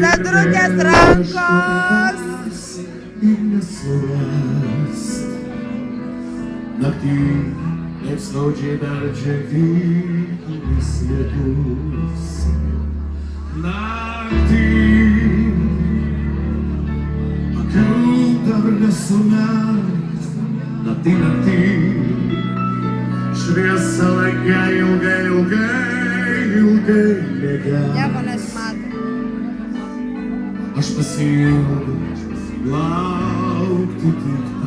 Sadrukės rankos. Ir nesurast. Naktį, kaip skaudžiai beldžia vykuris lietus. Naktį, akių dar nesumerkt. Naktį, šviesa lange ilgai neger. Nieko nesimato. Aš pasiilgau laukti tik